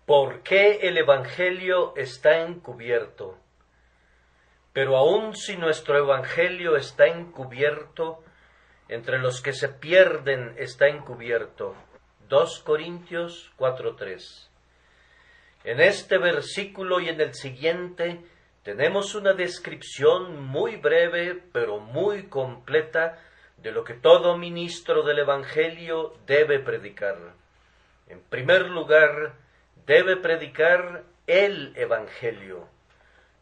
¿Por qué el Evangelio está encubierto? Pero aun si nuestro Evangelio está encubierto, entre los que se pierden está encubierto. 2 Corintios 4:3. En este versículo y en el siguiente tenemos una descripción muy breve pero muy completa de lo que todo ministro del Evangelio debe predicar. En primer lugar, debe predicar el Evangelio.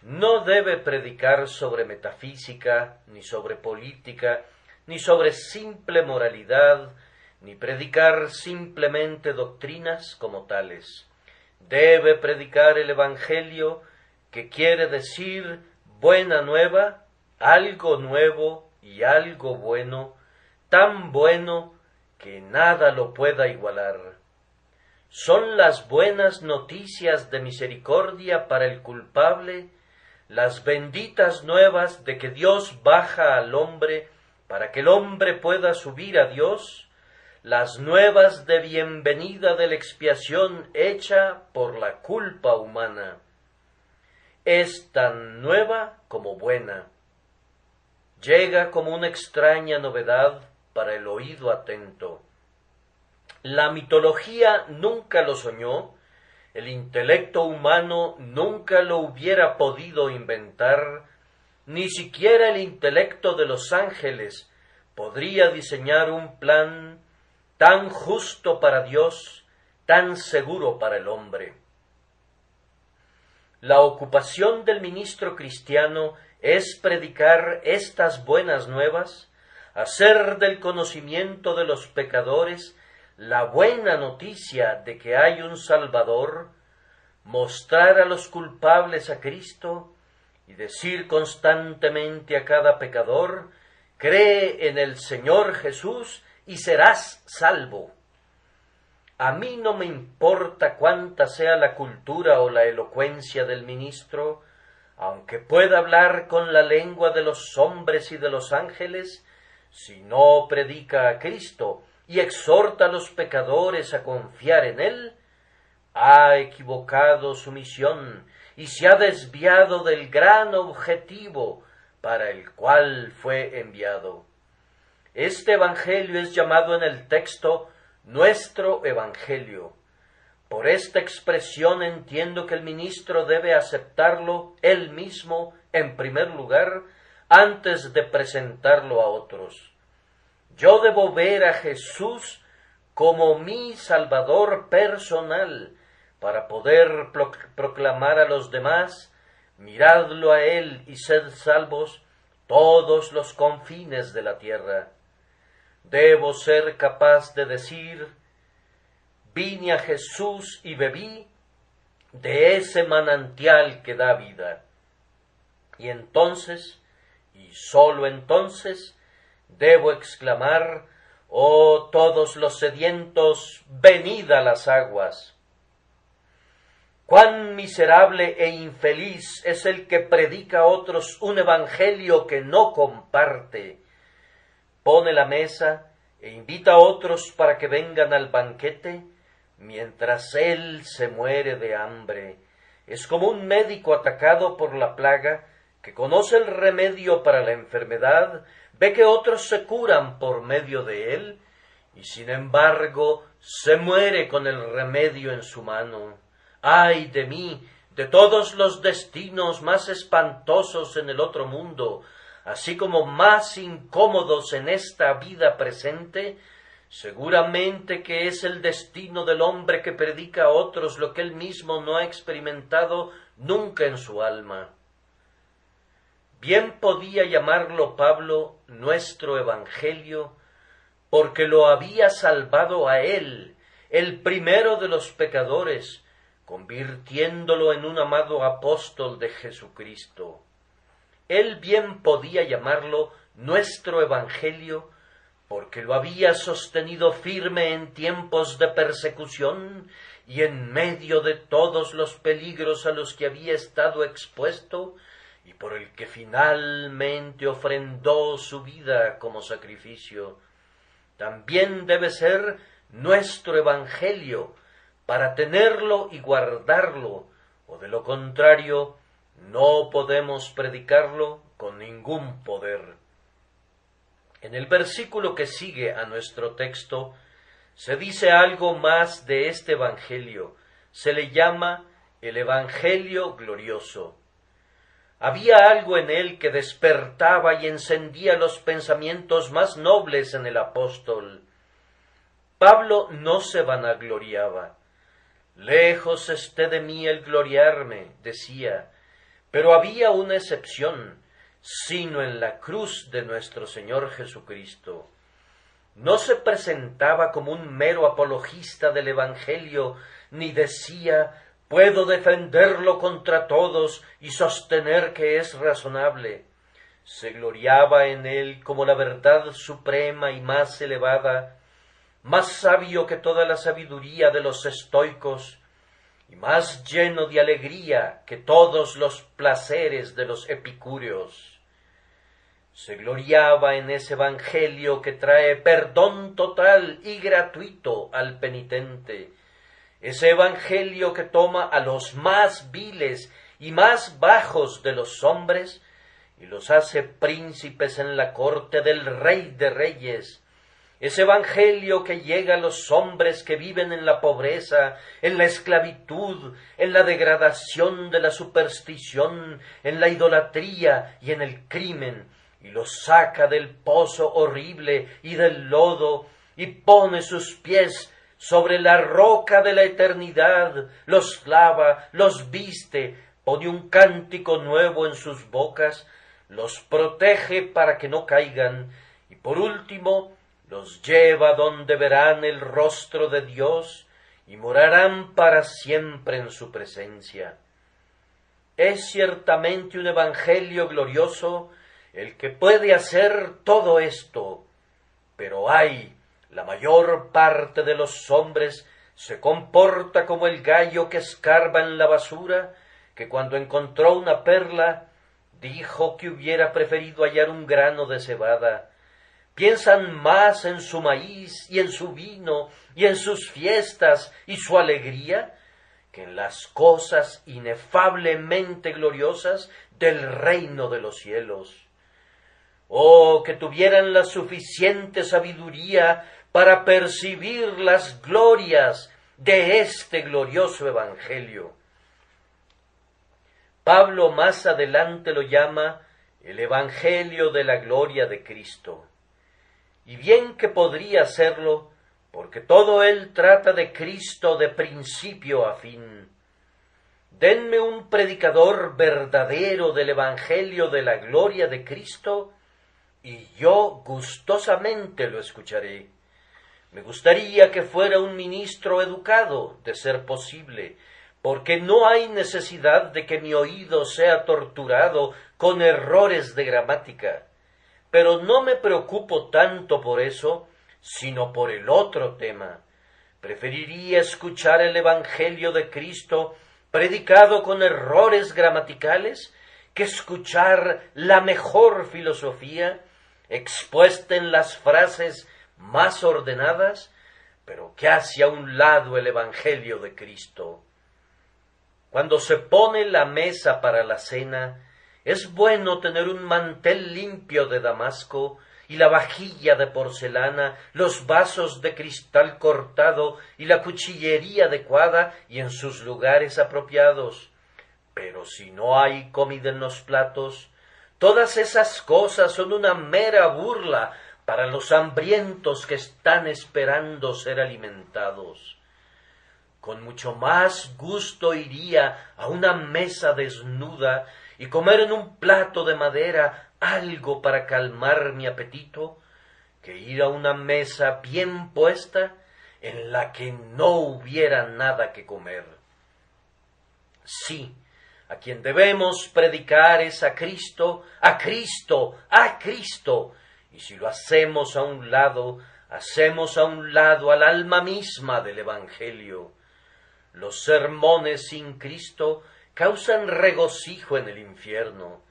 No debe predicar sobre metafísica, ni sobre política, ni sobre simple moralidad, ni predicar simplemente doctrinas como tales. Debe predicar el Evangelio, que quiere decir buena nueva, algo nuevo y algo bueno, tan bueno que nada lo pueda igualar. Son las buenas noticias de misericordia para el culpable, las benditas nuevas de que Dios baja al hombre para que el hombre pueda subir a Dios, las nuevas de bienvenida de la expiación hecha por la culpa humana. Es tan nueva como buena. Llega como una extraña novedad para el oído atento. La mitología nunca lo soñó, el intelecto humano nunca lo hubiera podido inventar, ni siquiera el intelecto de los ángeles podría diseñar un plan tan justo para Dios, tan seguro para el hombre. La ocupación del ministro cristiano es predicar estas buenas nuevas, hacer del conocimiento de los pecadores la buena noticia de que hay un Salvador, mostrar a los culpables a Cristo y decir constantemente a cada pecador: cree en el Señor Jesús y serás salvo. A mí no me importa cuánta sea la cultura o la elocuencia del ministro, aunque pueda hablar con la lengua de los hombres y de los ángeles, si no predica a Cristo y exhorta a los pecadores a confiar en Él, ha equivocado su misión y se ha desviado del gran objetivo para el cual fue enviado. Este Evangelio es llamado en el texto nuestro Evangelio. Por esta expresión entiendo que el ministro debe aceptarlo él mismo en primer lugar antes de presentarlo a otros. Yo debo ver a Jesús como mi Salvador personal para poder proclamar a los demás: miradlo a Él y sed salvos todos los confines de la tierra. Debo ser capaz de decir: vine a Jesús y bebí de ese manantial que da vida. Y entonces, y sólo entonces, debo exclamar: oh todos los sedientos, venid a las aguas. Cuán miserable e infeliz es el que predica a otros un evangelio que no comparte, pone la mesa e invita a otros para que vengan al banquete, mientras él se muere de hambre. Es como un médico atacado por la plaga, que conoce el remedio para la enfermedad, ve que otros se curan por medio de él, y sin embargo se muere con el remedio en su mano. ¡Ay de mí, de todos los destinos más espantosos en el otro mundo, así como más incómodos en esta vida presente! Seguramente que es el destino del hombre que predica a otros lo que él mismo no ha experimentado nunca en su alma. Bien podía llamarlo Pablo nuestro Evangelio, porque lo había salvado a él, el primero de los pecadores, convirtiéndolo en un amado apóstol de Jesucristo. Él bien podía llamarlo nuestro Evangelio, porque lo había sostenido firme en tiempos de persecución y en medio de todos los peligros a los que había estado expuesto, y por el que finalmente ofrendó su vida como sacrificio. También debe ser nuestro Evangelio, para tenerlo y guardarlo, o de lo contrario, no podemos predicarlo con ningún poder. En el versículo que sigue a nuestro texto, se dice algo más de este Evangelio. Se le llama el Evangelio glorioso. Había algo en él que despertaba y encendía los pensamientos más nobles en el apóstol. Pablo no se vanagloriaba. Lejos esté de mí el gloriarme, decía, pero había una excepción, sino en la cruz de nuestro Señor Jesucristo. No se presentaba como un mero apologista del Evangelio, ni decía, puedo defenderlo contra todos y sostener que es razonable. Se gloriaba en él como la verdad suprema y más elevada, más sabio que toda la sabiduría de los estoicos, y más lleno de alegría que todos los placeres de los epicúreos. Se gloriaba en ese Evangelio que trae perdón total y gratuito al penitente, ese Evangelio que toma a los más viles y más bajos de los hombres y los hace príncipes en la corte del Rey de Reyes, ese Evangelio que llega a los hombres que viven en la pobreza, en la esclavitud, en la degradación de la superstición, en la idolatría y en el crimen, y los saca del pozo horrible y del lodo, y pone sus pies sobre la roca de la eternidad, los lava, los viste, pone un cántico nuevo en sus bocas, los protege para que no caigan, y por último, los lleva donde verán el rostro de Dios y morarán para siempre en su presencia. Es ciertamente un evangelio glorioso el que puede hacer todo esto, pero la mayor parte de los hombres se comporta como el gallo que escarba en la basura, que cuando encontró una perla, dijo que hubiera preferido hallar un grano de cebada. Piensan más en su maíz y en su vino y en sus fiestas y su alegría que en las cosas inefablemente gloriosas del reino de los cielos. Oh, que tuvieran la suficiente sabiduría para percibir las glorias de este glorioso Evangelio. Pablo más adelante lo llama el Evangelio de la gloria de Cristo. Y bien que podría serlo, porque todo él trata de Cristo de principio a fin. Denme un predicador verdadero del Evangelio de la gloria de Cristo, y yo gustosamente lo escucharé. Me gustaría que fuera un ministro educado, de ser posible, porque no hay necesidad de que mi oído sea torturado con errores de gramática. Pero no me preocupo tanto por eso, sino por el otro tema. Preferiría escuchar el Evangelio de Cristo predicado con errores gramaticales que escuchar la mejor filosofía expuesta en las frases más ordenadas, pero que hace a un lado el Evangelio de Cristo. Cuando se pone la mesa para la cena, es bueno tener un mantel limpio de damasco y la vajilla de porcelana, los vasos de cristal cortado y la cuchillería adecuada y en sus lugares apropiados. Pero si no hay comida en los platos, todas esas cosas son una mera burla para los hambrientos que están esperando ser alimentados. Con mucho más gusto iría a una mesa desnuda y comer en un plato de madera algo para calmar mi apetito, que ir a una mesa bien puesta en la que no hubiera nada que comer. Sí, a quien debemos predicar es a Cristo, a Cristo, a Cristo, y si lo hacemos a un lado al alma misma del Evangelio. Los sermones sin Cristo causan regocijo en el infierno.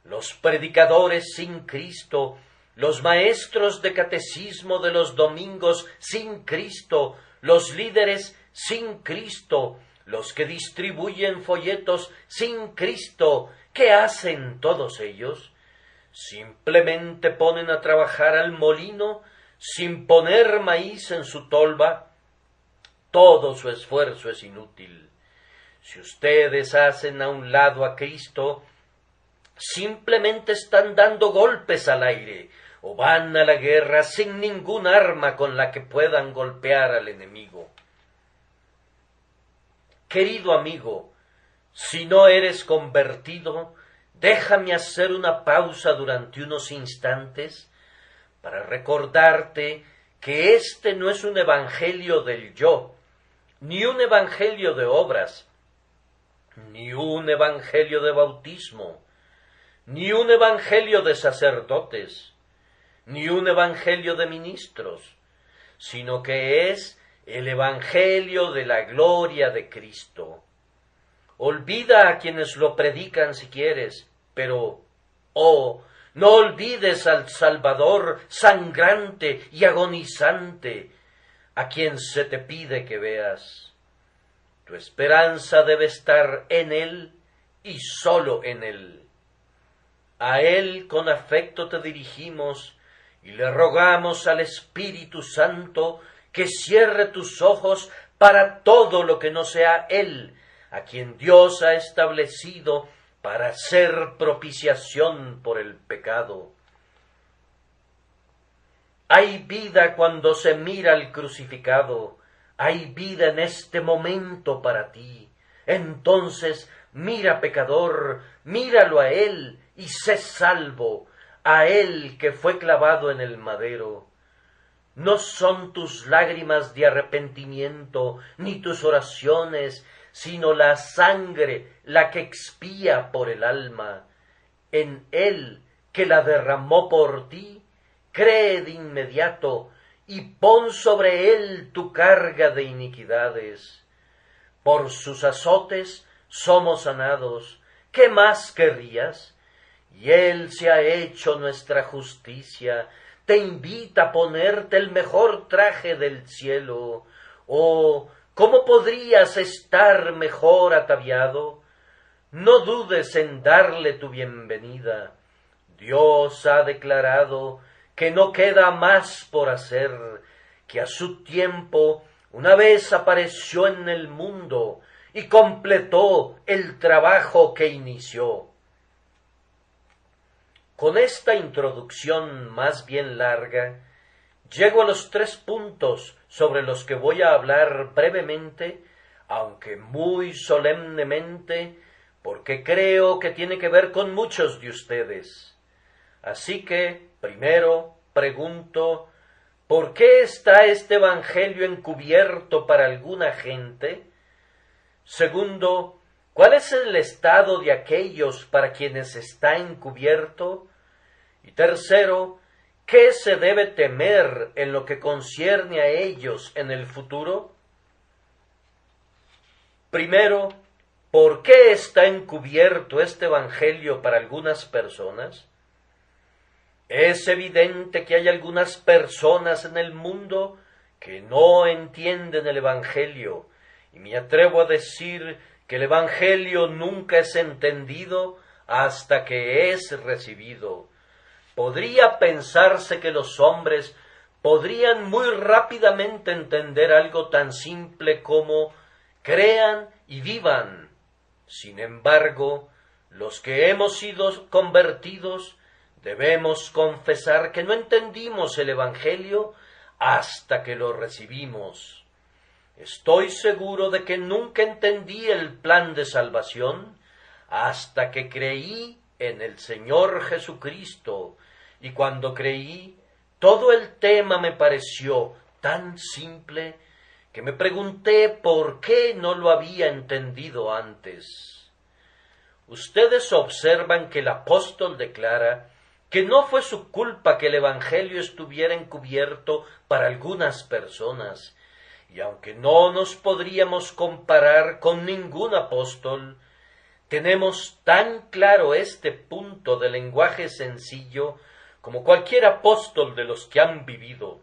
Los predicadores sin Cristo, los maestros de catecismo de los domingos sin Cristo, los líderes sin Cristo, los que distribuyen folletos sin Cristo, ¿qué hacen todos ellos? Simplemente ponen a trabajar al molino sin poner maíz en su tolva. Todo su esfuerzo es inútil. Si ustedes hacen a un lado a Cristo, simplemente están dando golpes al aire o van a la guerra sin ningún arma con la que puedan golpear al enemigo. Querido amigo, si no eres convertido, déjame hacer una pausa durante unos instantes para recordarte que este no es un evangelio del yo, ni un evangelio de obras, ni un evangelio de bautismo, ni un evangelio de sacerdotes, ni un evangelio de ministros, sino que es el evangelio de la gloria de Cristo. Olvida a quienes lo predican si quieres, pero, no olvides al Salvador sangrante y agonizante, a quien se te pide que veas. Tu esperanza debe estar en Él y sólo en Él. A Él con afecto te dirigimos y le rogamos al Espíritu Santo que cierre tus ojos para todo lo que no sea Él, a quien Dios ha establecido para ser propiciación por el pecado. Hay vida cuando se mira al crucificado, hay vida en este momento para ti. Entonces, mira, pecador, míralo a Él y sé salvo, a Él que fue clavado en el madero. No son tus lágrimas de arrepentimiento, ni tus oraciones, sino la sangre la que expía por el alma. En Él, que la derramó por ti, cree de inmediato y pon sobre Él tu carga de iniquidades. Por sus azotes somos sanados. ¿Qué más querrías? Y Él se ha hecho nuestra justicia. Te invita a ponerte el mejor traje del cielo. Oh, ¿cómo podrías estar mejor ataviado? No dudes en darle tu bienvenida. Dios ha declarado que no queda más por hacer, que a su tiempo una vez apareció en el mundo y completó el trabajo que inició. Con esta introducción más bien larga, llego a los 3 puntos sobre los que voy a hablar brevemente, aunque muy solemnemente, porque creo que tiene que ver con muchos de ustedes. Así que, primero, pregunto, ¿por qué está este evangelio encubierto para alguna gente? Segundo, ¿cuál es el estado de aquellos para quienes está encubierto? Y tercero, ¿qué se debe temer en lo que concierne a ellos en el futuro? Primero, ¿por qué está encubierto este evangelio para algunas personas? Es evidente que hay algunas personas en el mundo que no entienden el evangelio, y me atrevo a decir que el evangelio nunca es entendido hasta que es recibido. Podría pensarse que los hombres podrían muy rápidamente entender algo tan simple como crean y vivan. Sin embargo, los que hemos sido convertidos debemos confesar que no entendimos el evangelio hasta que lo recibimos. Estoy seguro de que nunca entendí el plan de salvación hasta que creí en el Señor Jesucristo, y cuando creí, todo el tema me pareció tan simple que me pregunté por qué no lo había entendido antes. Ustedes observan que el apóstol declara que no fue su culpa que el evangelio estuviera encubierto para algunas personas, y aunque no nos podríamos comparar con ningún apóstol, tenemos tan claro este punto de lenguaje sencillo como cualquier apóstol de los que han vivido.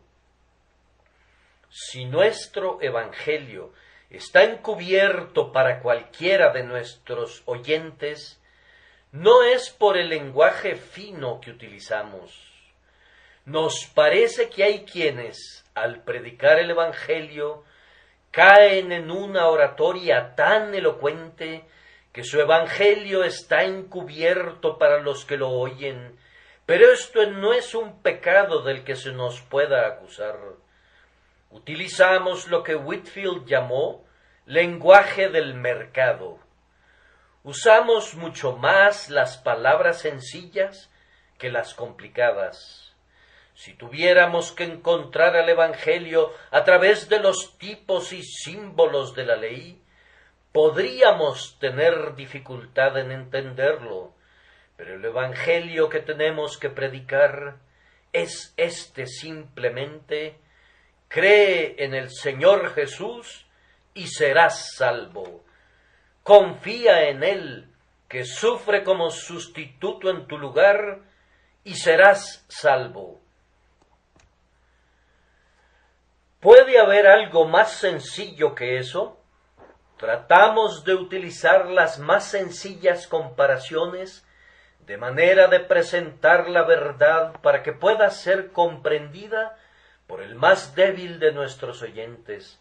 Si nuestro evangelio está encubierto para cualquiera de nuestros oyentes, no es por el lenguaje fino que utilizamos. Nos parece que hay quienes, al predicar el Evangelio, caen en una oratoria tan elocuente que su Evangelio está encubierto para los que lo oyen, pero esto no es un pecado del que se nos pueda acusar. Utilizamos lo que Whitefield llamó lenguaje del mercado. Usamos mucho más las palabras sencillas que las complicadas. Si tuviéramos que encontrar al Evangelio a través de los tipos y símbolos de la ley, podríamos tener dificultad en entenderlo, pero el Evangelio que tenemos que predicar es este simplemente: cree en el Señor Jesús y serás salvo. Confía en Él, que sufre como sustituto en tu lugar, y serás salvo. ¿Puede haber algo más sencillo que eso? Tratamos de utilizar las más sencillas comparaciones de manera de presentar la verdad para que pueda ser comprendida por el más débil de nuestros oyentes.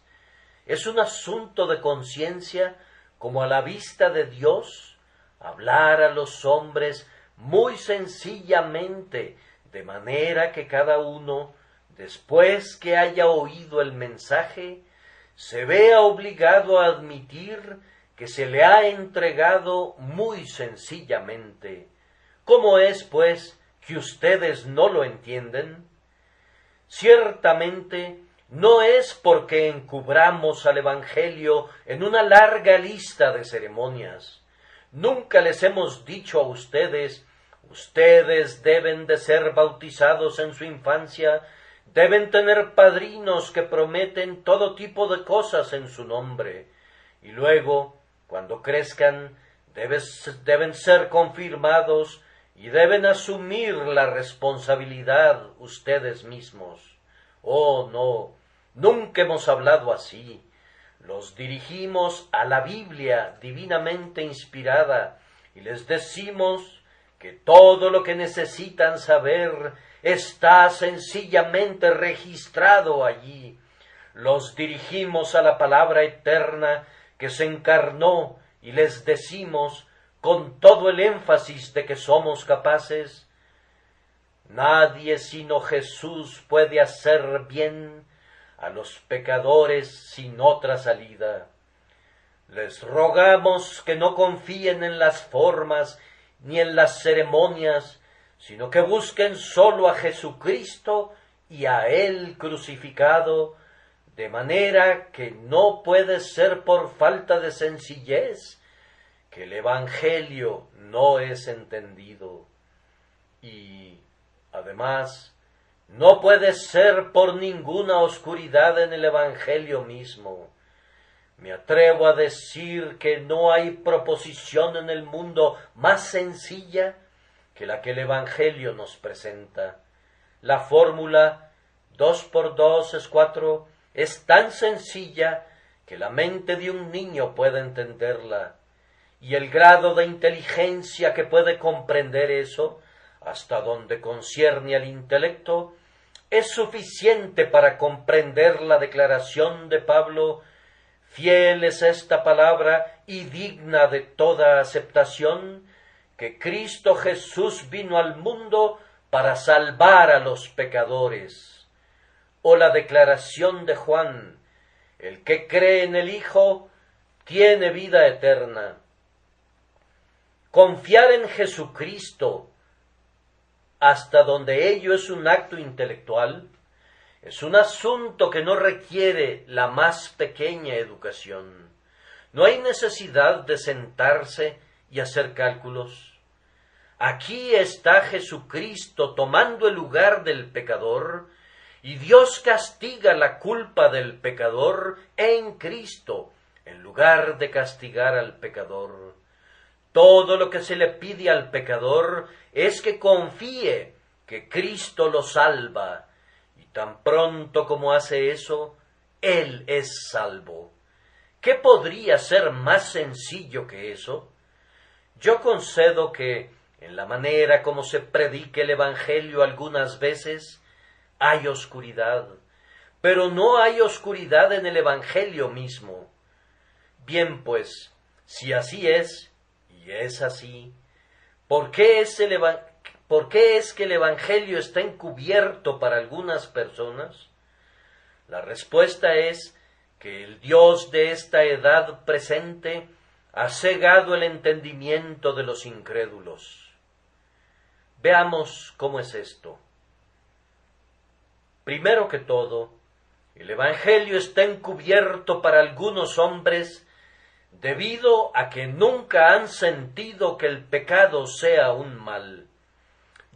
Es un asunto de conciencia, como a la vista de Dios, hablar a los hombres muy sencillamente, de manera que cada uno, después que haya oído el mensaje, se vea obligado a admitir que se le ha entregado muy sencillamente. ¿Cómo es, pues, que ustedes no lo entienden? Ciertamente, no es porque encubramos al Evangelio en una larga lista de ceremonias. Nunca les hemos dicho a ustedes: ustedes deben de ser bautizados en su infancia, deben tener padrinos que prometen todo tipo de cosas en su nombre, y luego, cuando crezcan, deben ser confirmados y deben asumir la responsabilidad ustedes mismos. Oh, no, nunca hemos hablado así. Los dirigimos a la Biblia divinamente inspirada y les decimos que todo lo que necesitan saber está sencillamente registrado allí. Los dirigimos a la palabra eterna que se encarnó y les decimos, con todo el énfasis de que somos capaces: nadie sino Jesús puede hacer bien a los pecadores sin otra salida. Les rogamos que no confíen en las formas ni en las ceremonias, sino que busquen sólo a Jesucristo y a Él crucificado, de manera que no puede ser por falta de sencillez que el Evangelio no es entendido. Y, además, no puede ser por ninguna oscuridad en el Evangelio mismo. Me atrevo a decir que no hay proposición en el mundo más sencilla que la que el Evangelio nos presenta. La fórmula 2 por 2 es 4 es tan sencilla que la mente de un niño puede entenderla, y el grado de inteligencia que puede comprender eso, hasta donde concierne al intelecto, es suficiente para comprender la declaración de Pablo: fiel es esta palabra y digna de toda aceptación, que Cristo Jesús vino al mundo para salvar a los pecadores. O la declaración de Juan: el que cree en el Hijo tiene vida eterna. Confiar en Jesucristo, hasta donde ello es un acto intelectual, es un asunto que no requiere la más pequeña educación. No hay necesidad de sentarse y hacer cálculos. Aquí está Jesucristo tomando el lugar del pecador, y Dios castiga la culpa del pecador en Cristo, en lugar de castigar al pecador. Todo lo que se le pide al pecador es que confíe que Cristo lo salva, y tan pronto como hace eso, él es salvo. ¿Qué podría ser más sencillo que eso? Yo concedo que, en la manera como se predique el Evangelio algunas veces, hay oscuridad, pero no hay oscuridad en el Evangelio mismo. Bien, pues, si así es, y es así, ¿por qué es que el Evangelio está encubierto para algunas personas? La respuesta es que el Dios de esta edad presente ha cegado el entendimiento de los incrédulos. Veamos cómo es esto. Primero que todo, el Evangelio está encubierto para algunos hombres debido a que nunca han sentido que el pecado sea un mal.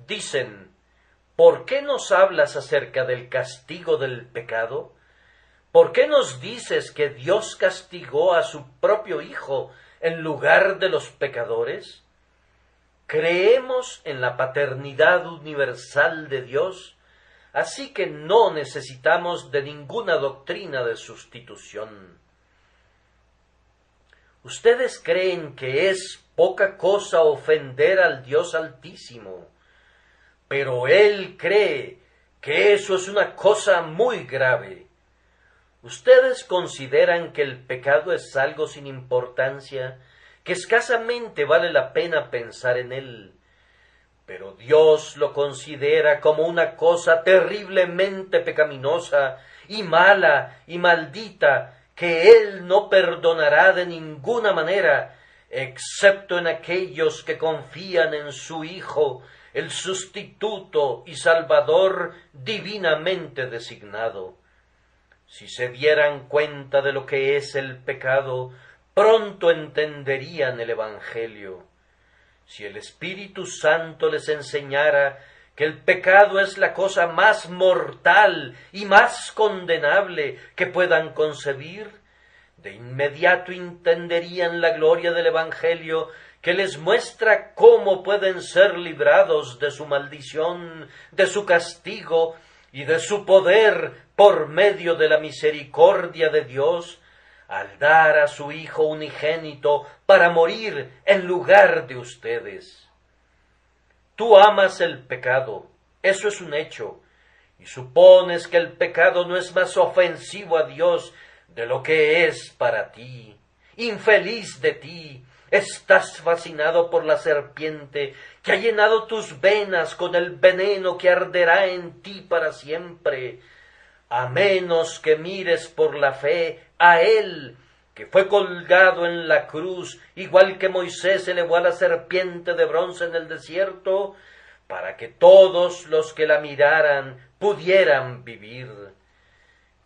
Dicen, ¿por qué nos hablas acerca del castigo del pecado? ¿Por qué nos dices que Dios castigó a su propio Hijo en lugar de los pecadores? Creemos en la paternidad universal de Dios, así que no necesitamos de ninguna doctrina de sustitución. Ustedes creen que es poca cosa ofender al Dios Altísimo, pero Él cree que eso es una cosa muy grave. ¿Ustedes consideran que el pecado es algo sin importancia, que escasamente vale la pena pensar en él? Pero Dios lo considera como una cosa terriblemente pecaminosa y mala y maldita, que Él no perdonará de ninguna manera, excepto en aquellos que confían en su Hijo, el sustituto y Salvador divinamente designado. Si se dieran cuenta de lo que es el pecado, pronto entenderían el Evangelio. Si el Espíritu Santo les enseñara que el pecado es la cosa más mortal y más condenable que puedan concebir, de inmediato entenderían la gloria del Evangelio, que les muestra cómo pueden ser librados de su maldición, de su castigo y de su poder por medio de la misericordia de Dios, al dar a su Hijo unigénito para morir en lugar de ustedes. Tú amas el pecado, eso es un hecho, y supones que el pecado no es más ofensivo a Dios de lo que es para ti. Infeliz de ti, estás fascinado por la serpiente que ha llenado tus venas con el veneno que arderá en ti para siempre, a menos que mires por la fe a Él, que fue colgado en la cruz, igual que Moisés elevó a la serpiente de bronce en el desierto, para que todos los que la miraran pudieran vivir.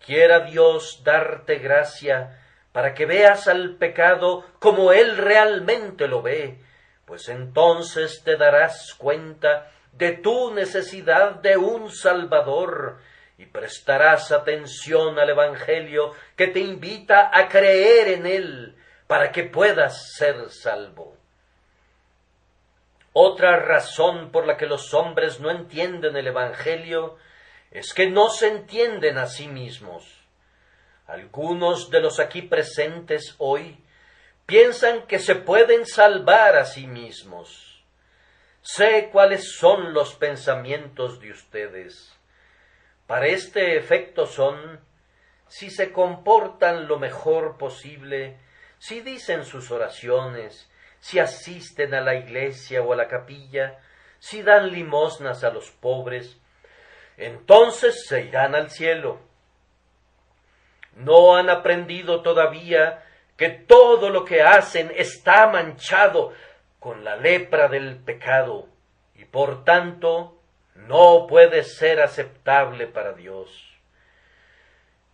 Quiera Dios darte gracia para que veas al pecado como Él realmente lo ve, pues entonces te darás cuenta de tu necesidad de un Salvador, y prestarás atención al Evangelio que te invita a creer en Él para que puedas ser salvo. Otra razón por la que los hombres no entienden el Evangelio es que no se entienden a sí mismos. Algunos de los aquí presentes hoy piensan que se pueden salvar a sí mismos. Sé cuáles son los pensamientos de ustedes. Para este efecto son, si se comportan lo mejor posible, si dicen sus oraciones, si asisten a la iglesia o a la capilla, si dan limosnas a los pobres, entonces se irán al cielo. No han aprendido todavía que todo lo que hacen está manchado con la lepra del pecado y por tanto no puede ser aceptable para Dios.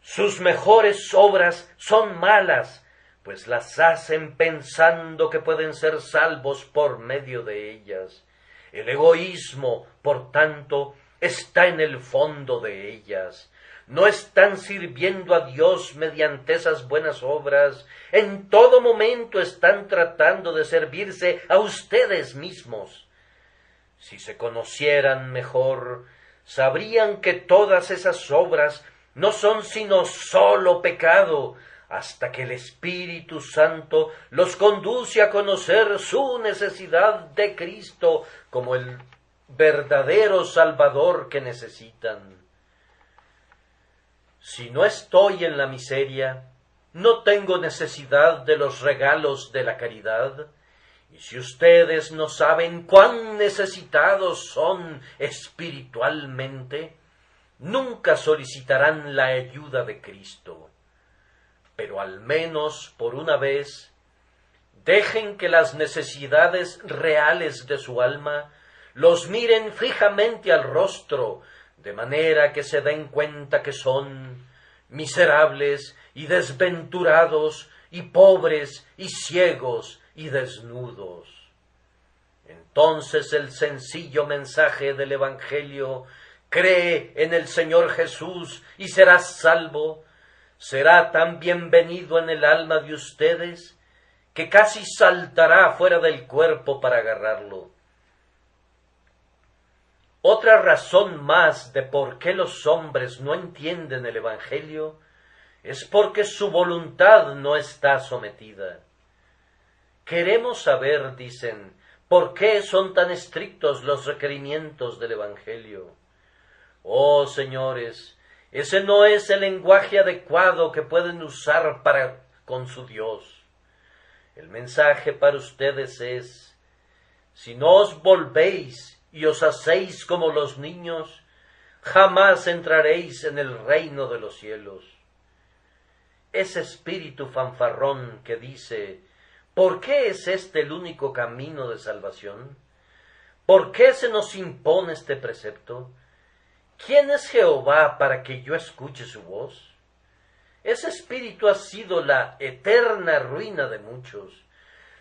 Sus mejores obras son malas, pues las hacen pensando que pueden ser salvos por medio de ellas. El egoísmo, por tanto, está en el fondo de ellas. No están sirviendo a Dios mediante esas buenas obras. En todo momento están tratando de servirse a ustedes mismos. Si se conocieran mejor, sabrían que todas esas obras no son sino solo pecado, hasta que el Espíritu Santo los conduce a conocer su necesidad de Cristo como el verdadero Salvador que necesitan. Si no estoy en la miseria, no tengo necesidad de los regalos de la caridad, y si ustedes no saben cuán necesitados son espiritualmente, nunca solicitarán la ayuda de Cristo. Pero al menos por una vez, dejen que las necesidades reales de su alma los miren fijamente al rostro, de manera que se den cuenta que son miserables y desventurados y pobres y ciegos y desnudos. Entonces el sencillo mensaje del Evangelio, cree en el Señor Jesús y serás salvo, será tan bienvenido en el alma de ustedes que casi saltará fuera del cuerpo para agarrarlo. Otra razón más de por qué los hombres no entienden el Evangelio es porque su voluntad no está sometida. Queremos saber, dicen, por qué son tan estrictos los requerimientos del Evangelio. Oh, señores, ese no es el lenguaje adecuado que pueden usar para con su Dios. El mensaje para ustedes es: si no os volvéis y os hacéis como los niños, jamás entraréis en el reino de los cielos. Ese espíritu fanfarrón que dice: ¿por qué es este el único camino de salvación? ¿Por qué se nos impone este precepto? ¿Quién es Jehová para que yo escuche su voz? Ese espíritu ha sido la eterna ruina de muchos.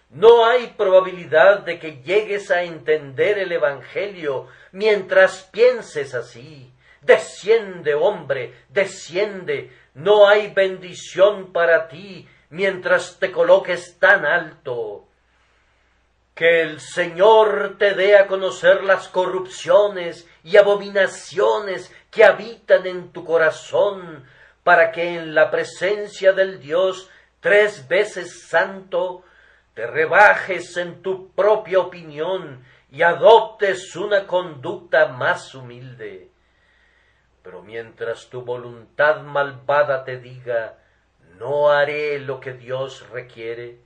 No hay probabilidad de que llegues a entender el Evangelio mientras pienses así. Desciende, hombre, desciende. No hay bendición para ti mientras te coloques tan alto. Que el Señor te dé a conocer las corrupciones y abominaciones que habitan en tu corazón, para que en la presencia del Dios 3 veces santo te rebajes en tu propia opinión y adoptes una conducta más humilde. Pero mientras tu voluntad malvada te diga: no haré lo que Dios requiere,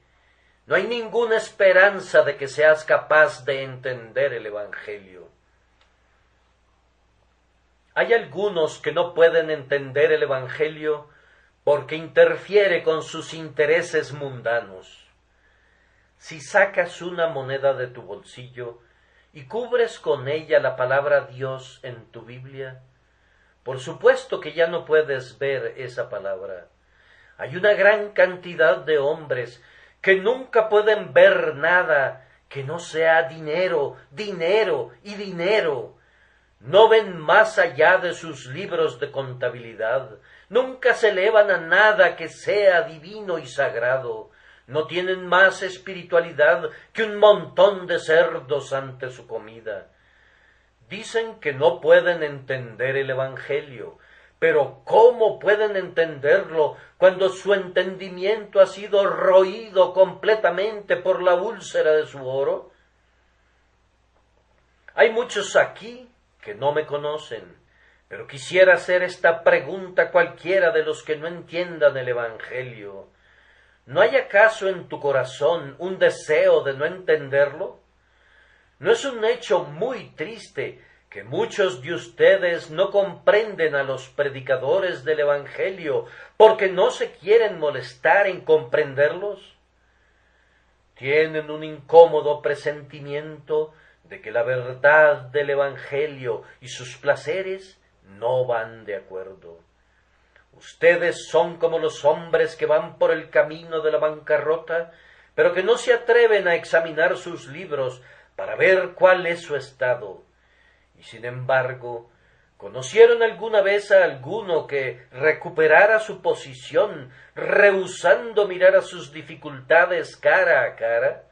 no hay ninguna esperanza de que seas capaz de entender el Evangelio. Hay algunos que no pueden entender el Evangelio porque interfiere con sus intereses mundanos. Si sacas una moneda de tu bolsillo y cubres con ella la palabra Dios en tu Biblia, por supuesto que ya no puedes ver esa palabra. Hay una gran cantidad de hombres que nunca pueden ver nada que no sea dinero, dinero y dinero. No ven más allá de sus libros de contabilidad, nunca se elevan a nada que sea divino y sagrado, no tienen más espiritualidad que un montón de cerdos ante su comida. Dicen que no pueden entender el Evangelio, pero ¿cómo pueden entenderlo cuando su entendimiento ha sido roído completamente por la úlcera de su oro? Hay muchos aquí que no me conocen, pero quisiera hacer esta pregunta a cualquiera de los que no entiendan el Evangelio. ¿No hay acaso en tu corazón un deseo de no entenderlo? ¿No es un hecho muy triste que muchos de ustedes no comprenden a los predicadores del Evangelio porque no se quieren molestar en comprenderlos? Tienen un incómodo presentimiento de que la verdad del Evangelio y sus placeres no van de acuerdo. Ustedes son como los hombres que van por el camino de la bancarrota, pero que no se atreven a examinar sus libros para ver cuál es su estado. Y sin embargo, ¿conocieron alguna vez a alguno que recuperara su posición, rehusando mirar a sus dificultades cara a cara?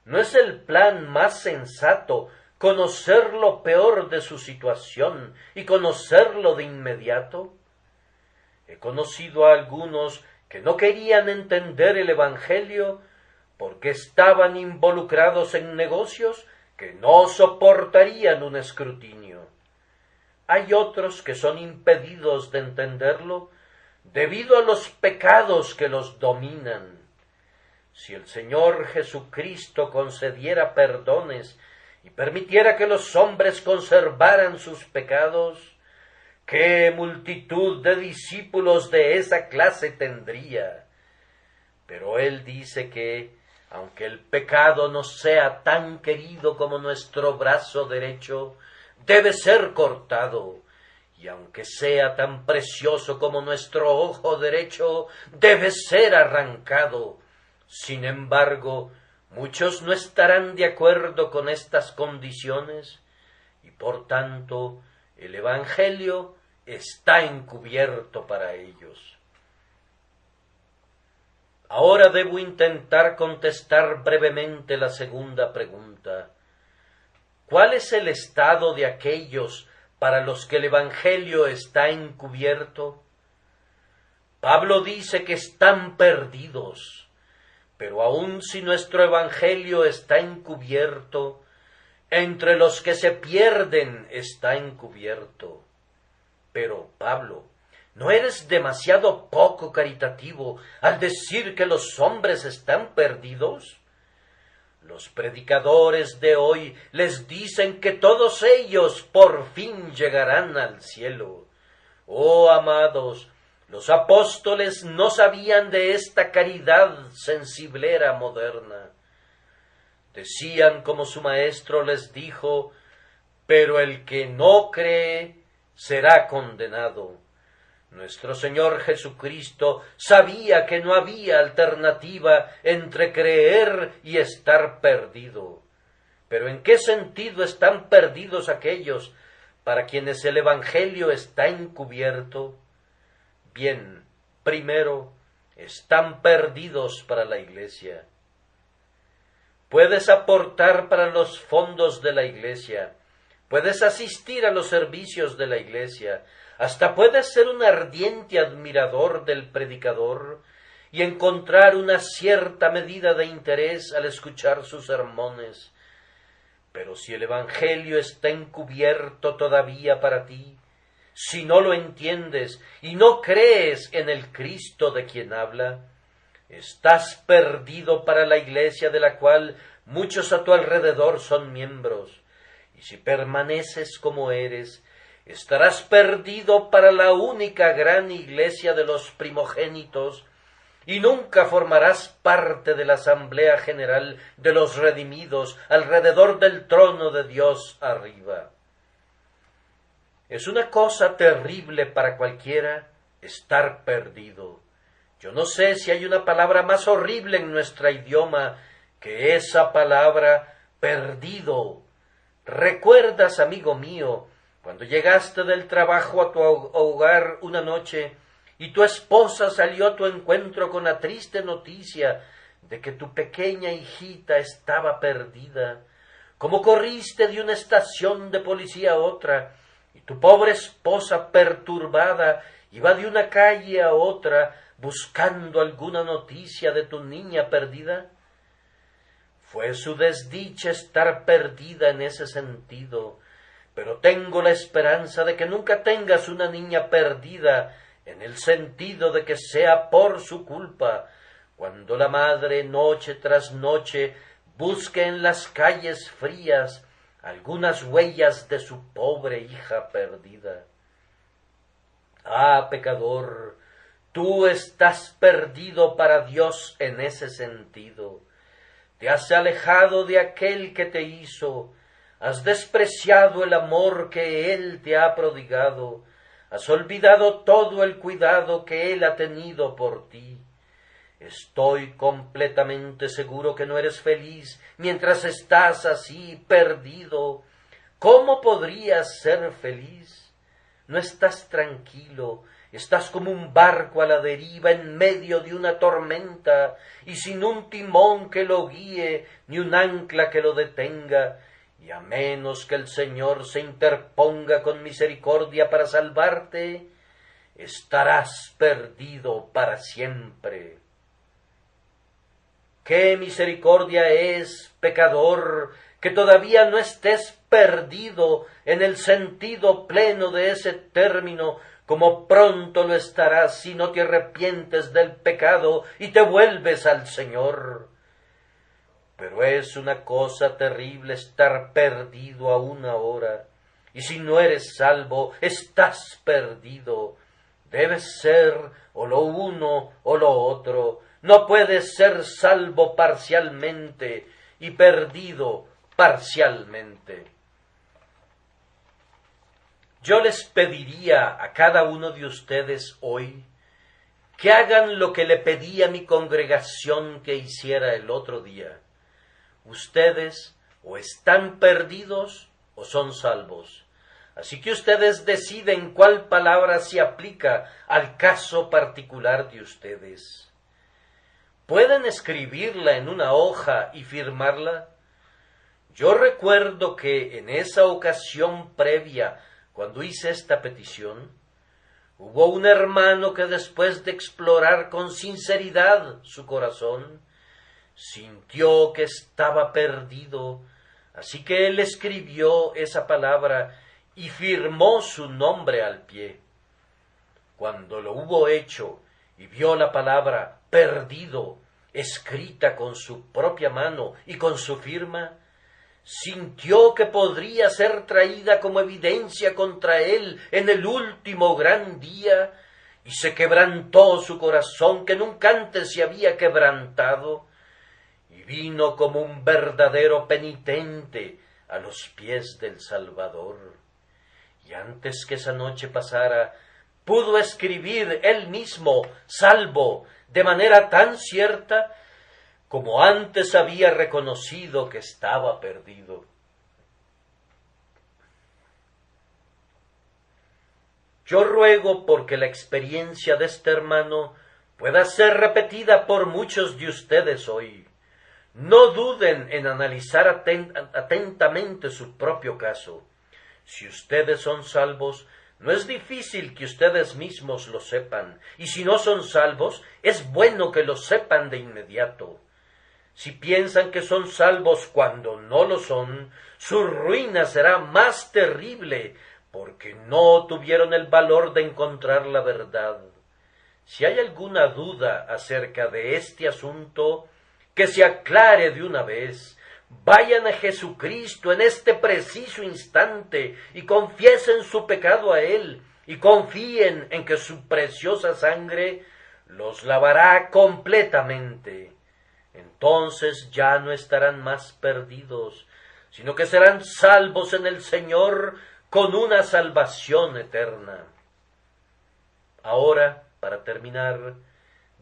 ¿No es el plan más sensato conocer lo peor de su situación y conocerlo de inmediato? He conocido a algunos que no querían entender el Evangelio porque estaban involucrados en negocios que no soportarían un escrutinio. Hay otros que son impedidos de entenderlo debido a los pecados que los dominan. Si el Señor Jesucristo concediera perdones y permitiera que los hombres conservaran sus pecados, ¿qué multitud de discípulos de esa clase tendría? Pero Él dice que, aunque el pecado no sea tan querido como nuestro brazo derecho, debe ser cortado, y aunque sea tan precioso como nuestro ojo derecho, debe ser arrancado. Sin embargo, muchos no estarán de acuerdo con estas condiciones, y por tanto el Evangelio está encubierto para ellos. Ahora debo intentar contestar brevemente la segunda pregunta. ¿Cuál es el estado de aquellos para los que el Evangelio está encubierto? Pablo dice que están perdidos, pero aun si nuestro Evangelio está encubierto, entre los que se pierden está encubierto. Pero, Pablo, ¿no eres demasiado poco caritativo al decir que los hombres están perdidos? Los predicadores de hoy les dicen que todos ellos por fin llegarán al cielo. Oh, amados, los apóstoles no sabían de esta caridad sensiblera moderna. Decían como su maestro les dijo, pero el que no cree será condenado. Nuestro Señor Jesucristo sabía que no había alternativa entre creer y estar perdido. Pero ¿en qué sentido están perdidos aquellos para quienes el Evangelio está encubierto? Bien, primero, están perdidos para la Iglesia. Puedes aportar para los fondos de la Iglesia, puedes asistir a los servicios de la Iglesia, hasta puedes ser un ardiente admirador del predicador y encontrar una cierta medida de interés al escuchar sus sermones. Pero si el Evangelio está encubierto todavía para ti, si no lo entiendes y no crees en el Cristo de quien habla, estás perdido para la Iglesia de la cual muchos a tu alrededor son miembros, y si permaneces como eres, estarás perdido para la única gran Iglesia de los primogénitos, y nunca formarás parte de la Asamblea General de los redimidos alrededor del trono de Dios arriba. Es una cosa terrible para cualquiera estar perdido. Yo no sé si hay una palabra más horrible en nuestro idioma que esa palabra perdido. ¿Recuerdas, amigo mío, cuando llegaste del trabajo a tu hogar una noche y tu esposa salió a tu encuentro con la triste noticia de que tu pequeña hijita estaba perdida? ¿Cómo corriste de una estación de policía a otra y tu pobre esposa perturbada iba de una calle a otra buscando alguna noticia de tu niña perdida? Fue su desdicha estar perdida en ese sentido, pero tengo la esperanza de que nunca tengas una niña perdida en el sentido de que sea por su culpa, cuando la madre noche tras noche busque en las calles frías algunas huellas de su pobre hija perdida. Ah, pecador, tú estás perdido para Dios en ese sentido. Te has alejado de aquel que te hizo, has despreciado el amor que Él te ha prodigado, has olvidado todo el cuidado que Él ha tenido por ti. Estoy completamente seguro que no eres feliz mientras estás así perdido. ¿Cómo podrías ser feliz? No estás tranquilo, estás como un barco a la deriva en medio de una tormenta y sin un timón que lo guíe ni un ancla que lo detenga, y a menos que el Señor se interponga con misericordia para salvarte, estarás perdido para siempre. ¡Qué misericordia es, pecador, que todavía no estés perdido en el sentido pleno de ese término, como pronto lo estarás si no te arrepientes del pecado y te vuelves al Señor! Pero es una cosa terrible estar perdido aún ahora, y si no eres salvo, estás perdido. Debes ser o lo uno o lo otro. No puedes ser salvo parcialmente y perdido parcialmente. Yo les pediría a cada uno de ustedes hoy que hagan lo que le pedí a mi congregación que hiciera el otro día. Ustedes o están perdidos o son salvos. Así que ustedes deciden cuál palabra se aplica al caso particular de ustedes. ¿Pueden escribirla en una hoja y firmarla? Yo recuerdo que en esa ocasión previa, cuando hice esta petición, hubo un hermano que después de explorar con sinceridad su corazón, sintió que estaba perdido, así que él escribió esa palabra y firmó su nombre al pie. Cuando lo hubo hecho y vio la palabra perdido escrita con su propia mano y con su firma, sintió que podría ser traída como evidencia contra él en el último gran día, y se quebrantó su corazón que nunca antes se había quebrantado, y vino como un verdadero penitente a los pies del Salvador. Y antes que esa noche pasara, pudo escribir él mismo, salvo, de manera tan cierta como antes había reconocido que estaba perdido. Yo ruego porque la experiencia de este hermano pueda ser repetida por muchos de ustedes hoy. No duden en analizar atentamente su propio caso. Si ustedes son salvos, no es difícil que ustedes mismos lo sepan, y si no son salvos, es bueno que lo sepan de inmediato. Si piensan que son salvos cuando no lo son, su ruina será más terrible, porque no tuvieron el valor de encontrar la verdad. Si hay alguna duda acerca de este asunto, que se aclare de una vez. Vayan a Jesucristo en este preciso instante y confiesen su pecado a Él, y confíen en que su preciosa sangre los lavará completamente. Entonces ya no estarán más perdidos, sino que serán salvos en el Señor con una salvación eterna. Ahora, para terminar,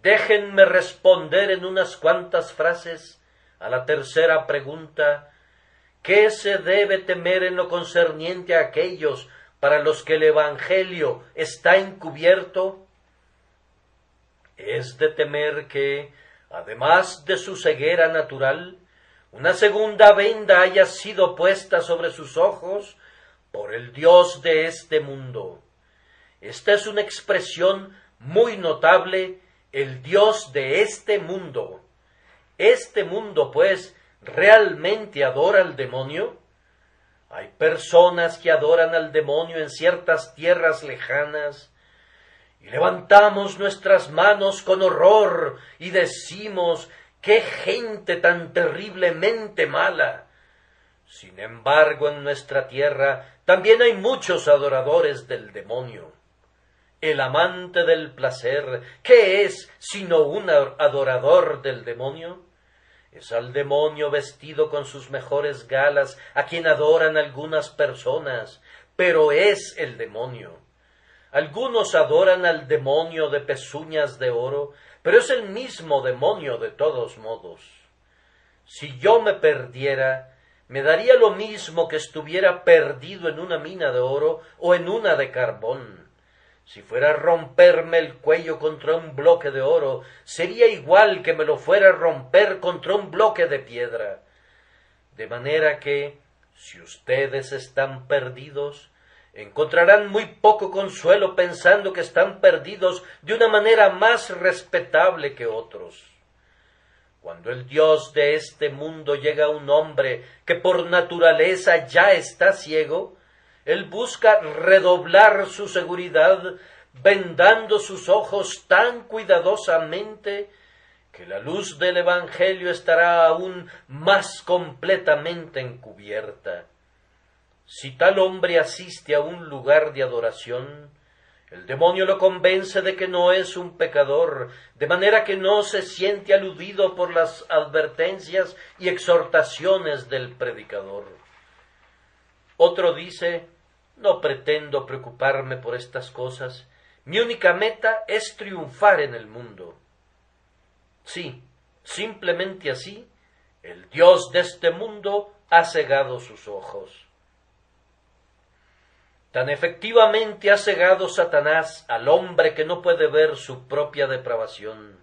déjenme responder en unas cuantas frases a la tercera pregunta: ¿qué se debe temer en lo concerniente a aquellos para los que el Evangelio está encubierto? Es de temer que, además de su ceguera natural, una segunda venda haya sido puesta sobre sus ojos por el Dios de este mundo. Esta es una expresión muy notable, el Dios de este mundo. ¿Este mundo, pues, realmente adora al demonio? Hay personas que adoran al demonio en ciertas tierras lejanas, y levantamos nuestras manos con horror y decimos: ¡qué gente tan terriblemente mala! Sin embargo, en nuestra tierra también hay muchos adoradores del demonio. El amante del placer, ¿qué es sino un adorador del demonio? Es al demonio vestido con sus mejores galas a quien adoran algunas personas, pero es el demonio. Algunos adoran al demonio de pezuñas de oro, pero es el mismo demonio de todos modos. Si yo me perdiera, me daría lo mismo que estuviera perdido en una mina de oro o en una de carbón. Si fuera a romperme el cuello contra un bloque de oro, sería igual que me lo fuera a romper contra un bloque de piedra. De manera que, si ustedes están perdidos, encontrarán muy poco consuelo pensando que están perdidos de una manera más respetable que otros. Cuando el Dios de este mundo llega a un hombre que por naturaleza ya está ciego, él busca redoblar su seguridad, vendando sus ojos tan cuidadosamente que la luz del Evangelio estará aún más completamente encubierta. Si tal hombre asiste a un lugar de adoración, el demonio lo convence de que no es un pecador, de manera que no se siente aludido por las advertencias y exhortaciones del predicador. Otro dice: no pretendo preocuparme por estas cosas, mi única meta es triunfar en el mundo. Sí, simplemente así, el Dios de este mundo ha cegado sus ojos. Tan efectivamente ha cegado Satanás al hombre que no puede ver su propia depravación.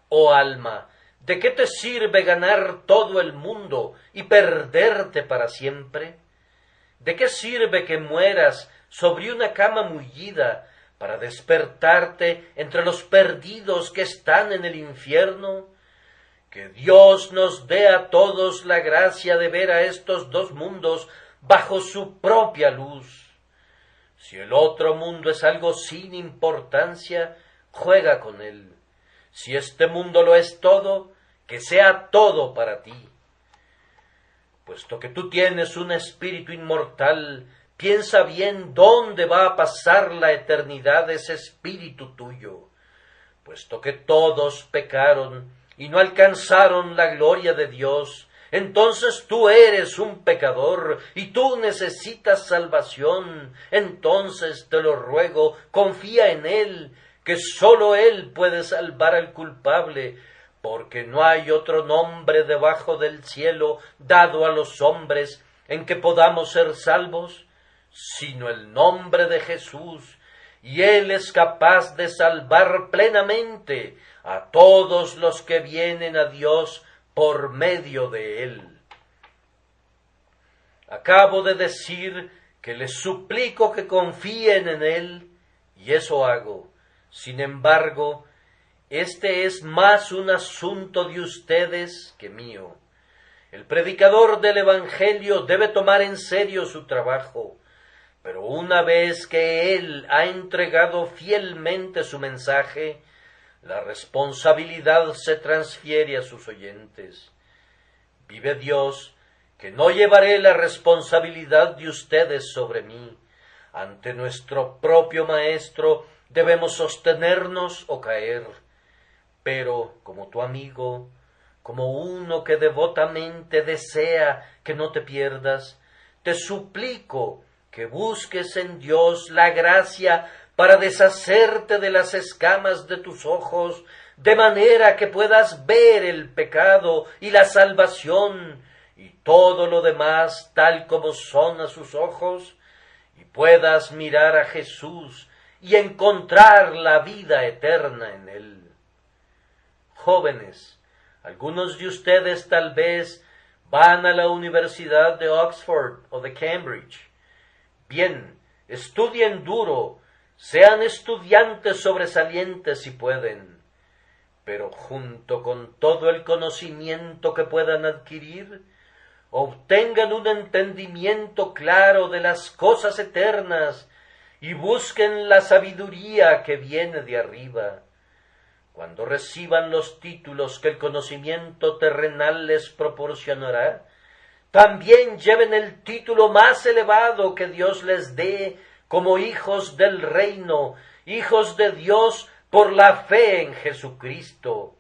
Oh alma, ¿de qué te sirve ganar todo el mundo y perderte para siempre? ¿De qué sirve que mueras sobre una cama mullida para despertarte entre los perdidos que están en el infierno? Que Dios nos dé a todos la gracia de ver a estos dos mundos bajo su propia luz. Si el otro mundo es algo sin importancia, juega con él. Si este mundo lo es todo, que sea todo para ti. Puesto que tú tienes un espíritu inmortal, piensa bien dónde va a pasar la eternidad ese espíritu tuyo. Puesto que todos pecaron y no alcanzaron la gloria de Dios, entonces tú eres un pecador y tú necesitas salvación. Entonces te lo ruego, confía en Él, que sólo Él puede salvar al culpable, porque no hay otro nombre debajo del cielo dado a los hombres en que podamos ser salvos, sino el nombre de Jesús, y Él es capaz de salvar plenamente a todos los que vienen a Dios por medio de él. Acabo de decir que les suplico que confíen en él, y eso hago. Sin embargo, este es más un asunto de ustedes que mío. El predicador del Evangelio debe tomar en serio su trabajo, pero una vez que él ha entregado fielmente su mensaje, la responsabilidad se transfiere a sus oyentes. Vive Dios, que no llevaré la responsabilidad de ustedes sobre mí. Ante nuestro propio Maestro debemos sostenernos o caer. Pero, como tu amigo, como uno que devotamente desea que no te pierdas, te suplico que busques en Dios la gracia para deshacerte de las escamas de tus ojos, de manera que puedas ver el pecado y la salvación y todo lo demás tal como son a sus ojos, y puedas mirar a Jesús y encontrar la vida eterna en Él. Jóvenes, algunos de ustedes tal vez van a la Universidad de Oxford o de Cambridge. Bien, estudien duro, sean estudiantes sobresalientes si pueden, pero junto con todo el conocimiento que puedan adquirir, obtengan un entendimiento claro de las cosas eternas y busquen la sabiduría que viene de arriba. Cuando reciban los títulos que el conocimiento terrenal les proporcionará, también lleven el título más elevado que Dios les dé como hijos del reino, hijos de Dios por la fe en Jesucristo.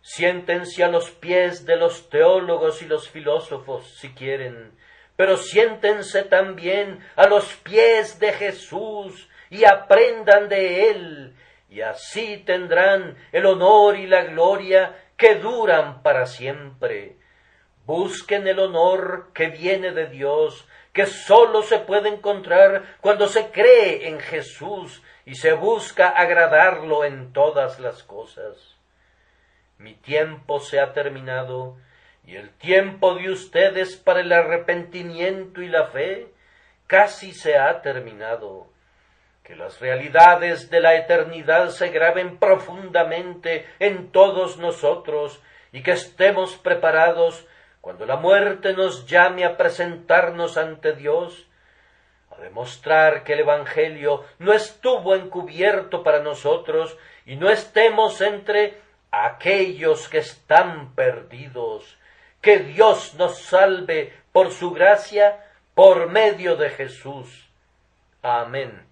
Siéntense a los pies de los teólogos y los filósofos si quieren, pero siéntense también a los pies de Jesús y aprendan de Él, y así tendrán el honor y la gloria que duran para siempre. Busquen el honor que viene de Dios, que sólo se puede encontrar cuando se cree en Jesús y se busca agradarlo en todas las cosas. Mi tiempo se ha terminado, y el tiempo de ustedes para el arrepentimiento y la fe casi se ha terminado. Que las realidades de la eternidad se graben profundamente en todos nosotros y que estemos preparados cuando la muerte nos llame a presentarnos ante Dios, a demostrar que el Evangelio no estuvo encubierto para nosotros y no estemos entre aquellos que están perdidos. Que Dios nos salve por su gracia, por medio de Jesús. Amén.